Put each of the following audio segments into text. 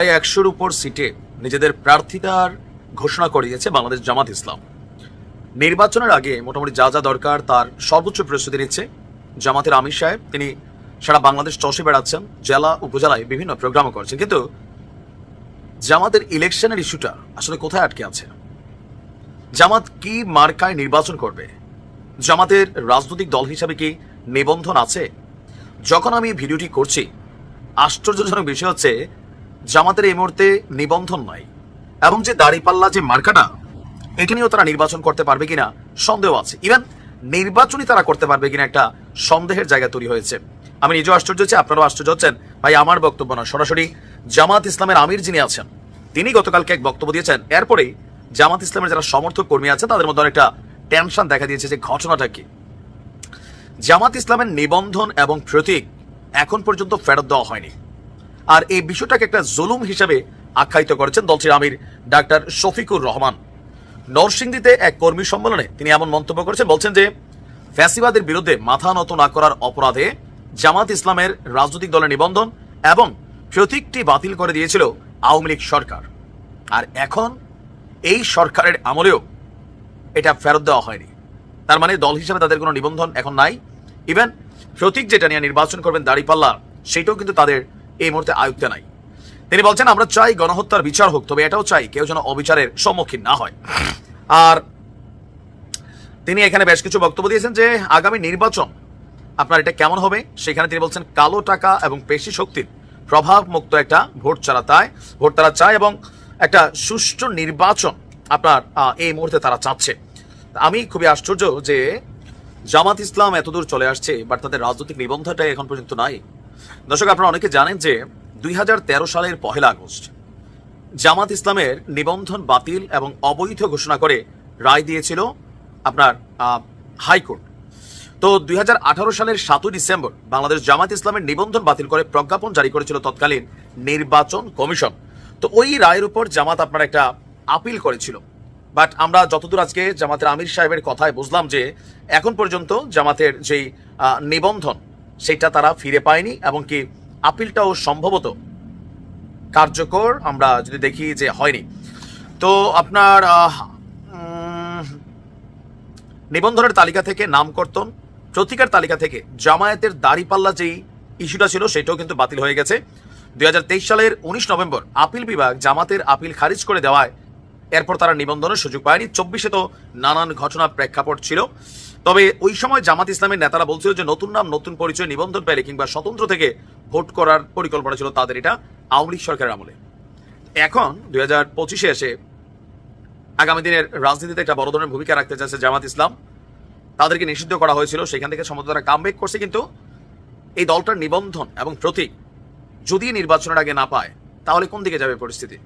100-র উপর সিটে নিজেদের প্রার্থিতার ঘোষণা করিয়েছে বাংলাদেশ জামাত ইসলাম। নির্বাচনের আগে মোটামুটি যা যা দরকার তার সর্বোচ্চ প্রস্তুতি নিচ্ছে জামাতের আমির সাহেব। তিনি সারা বাংলাদেশ চষে বেড়াচ্ছেন, জেলা উপজেলায় বিভিন্ন প্রোগ্রামও করছেন। কিন্তু জামাতের ইলেকশনের ইস্যুটা আসলে কোথায় আটকে আছে? জামাত কি মার্কায় নির্বাচন করবে? জামাতের রাজনৈতিক দল হিসাবে কি নিবন্ধন আছে? যখন আমি ভিডিওটি করছি, আশ্চর্যজনক বিষয় হচ্ছে জামাতের এই মুহূর্তে নিবন্ধন নাই, এবং যে দাঁড়িপাল্লা যে মার্কাটা, এটা নিয়েও তারা নির্বাচন করতে পারবে কিনা সন্দেহ আছে। ইভেন নির্বাচনই তারা করতে পারবে কিনা একটা সন্দেহের জায়গা তৈরি হয়েছে। আমি নিজেও আশ্চর্য হচ্ছি, আপনারাও আশ্চর্য হচ্ছেন। ভাই, আমার বক্তব্য না, সরাসরি জামাত ইসলামের আমির যিনি আছেন তিনি গতকালকে এক বক্তব্য দিয়েছেন। এরপরেই জামাত ইসলামের যারা সমর্থক কর্মী আছে তাদের মধ্যে অনেকটা টেনশন দেখা দিয়েছে যে ঘটনাটা কি। জামাত ইসলামের নিবন্ধন এবং প্রতীক এখন পর্যন্ত ফেরত দেওয়া হয়নি, আর এই বিষয়টাকে একটা জুলুম হিসেবে আখ্যায়িত করেছেন দলটির আমির ডাক্তার শফিকুর রহমান। নরসিংদীতে এক কর্মী সম্মেলনে তিনি এমন মন্তব্য করেছেন, বলছেন যে ফ্যাসিবাদের বিরুদ্ধে মাথা নত না করার অপরাধে জামাত ইসলামের রাজনৈতিক দলের নিবন্ধন এবং প্রতীকটি বাতিল করে দিয়েছিল আওয়ামী লীগ সরকার, আর এখন এই সরকারের আমলেও এটা ফেরত দেওয়া হয়নি। তার মানে দল হিসেবে তাদের কোনো নিবন্ধন এখন নাই। ইভেন প্রতীক যেটা নিয়ে নির্বাচন করবেন দাঁড়িপাল্লা, সেটাও কিন্তু তাদের এই মুহূর্তে আয়ত্তে নাই। তিনি বলছেন, আমরা চাই গণহত্যার বিচার হোক, তবে এটাও চাই কেউ যেন অবিচারের সম্মুখীন না হয়। আর তিনি এখানে বেশ কিছু বক্তব্য দিয়েছেন যে আগামী নির্বাচন আপনার এটা কেমন হবে। সেখানে তিনি বলছেন, কালো টাকা এবং পেশি শক্তির প্রভাব মুক্ত একটা ভোট তারা চায় এবং একটা সুষ্ঠু নির্বাচন আপনার এই মুহূর্তে তারা চাচ্ছে। আমি খুবই আশ্চর্য যে জামাত ইসলাম এতদূর চলে আসছে, বাট তাদের রাজনৈতিক নিবন্ধনটাই এখন পর্যন্ত নাই। দর্শক, আপনারা অনেকে জানেন যে 2013 সালের 1 আগস্ট জামাত ইসলামের নিবন্ধন বাতিল এবং অবৈধ ঘোষণা করে রায় দিয়েছিল আপনার হাইকোর্ট। তো 2018 সালের 7 ডিসেম্বর বাংলাদেশ জামাত ইসলামের নিবন্ধন বাতিল করে প্রজ্ঞাপন জারি করেছিল তৎকালীন নির্বাচন কমিশন। তো ওই রায়ের উপর জামাত আপনার একটা আপিল করেছিল। বাট আমরা যতদূর আজকে জামাতের আমির সাহেবের কথায় বুঝলাম যে এখন পর্যন্ত জামাতের যেই নিবন্ধন সেটা তারা ফিরে পায়নি, এবং কি আপিলটাও সম্ভবত কার্যকর আমরা যদি দেখি যে হয়নি। তো আপনার নিবন্ধনের তালিকা থেকে নামকর্তন, প্রতীকের তালিকা থেকে জামায়াতের দাঁড়িপাল্লা যেই ইস্যুটা ছিল সেটাও কিন্তু বাতিল হয়ে গেছে। 2023 সালের 19 নভেম্বর আপিল বিভাগ জামাতের আপিল খারিজ করে দেওয়ায় এরপর তারা নিবন্ধনের সুযোগ পায়নি। 24-এ তো নানান ঘটনা প্রেক্ষাপট ছিল। তবে ওই সময় জামাত ইসলামের নেতারা বলছিল যে নতুন নাম নতুন পরিচয় নিবন্ধন পেলে কিংবা স্বতন্ত্র থেকে ভোট করার পরিকল্পনা ছিল তাদের, এটা আওয়ামী লীগ সরকারের আমলে। এখন 2025-এ এসে আগামী দিনের রাজনীতিতে একটা বড় ধরনের ভূমিকা রাখতে চাইছে জামাত ইসলাম। তাদেরকে নিষিদ্ধ করা হয়েছিল, সেখান থেকে সম্ভবত তারা কামব্যাক করছে। কিন্তু এই দলটার নিবন্ধন এবং প্রতীক যদি নির্বাচনের আগে না পায় তাহলে কোন দিকে যাবে পরিস্থিতি?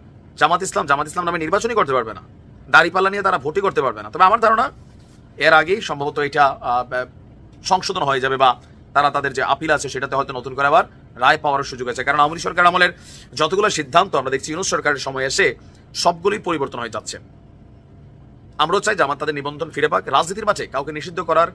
জামাত ইসলাম নামে নির্বাচনই করতে পারবে না, দাঁড়িপাল্লা নিয়ে তারা ভোটই করতে পারবে না। তবে আমার ধারণা এর আগেই সম্ভবত এটা সংশোধন হয়ে যাবে, বা তারা তাদের যে আপিল আছে সেটাতে হয়তো নতুন করে আবার রায় পাওয়ার সুযোগ আছে। কারণ আওয়ামী সরকার আমলের যতগুলো সিদ্ধান্ত আমরা দেখছি ইউনূস সরকারের সময় এসে সবগুলোই পরিবর্তন হয়ে যাচ্ছে। আমরাও চাই জামাত তাদের নিবন্ধন ফিরে পাক। রাজনীতির মাঝে কাউকে নিষিদ্ধ করার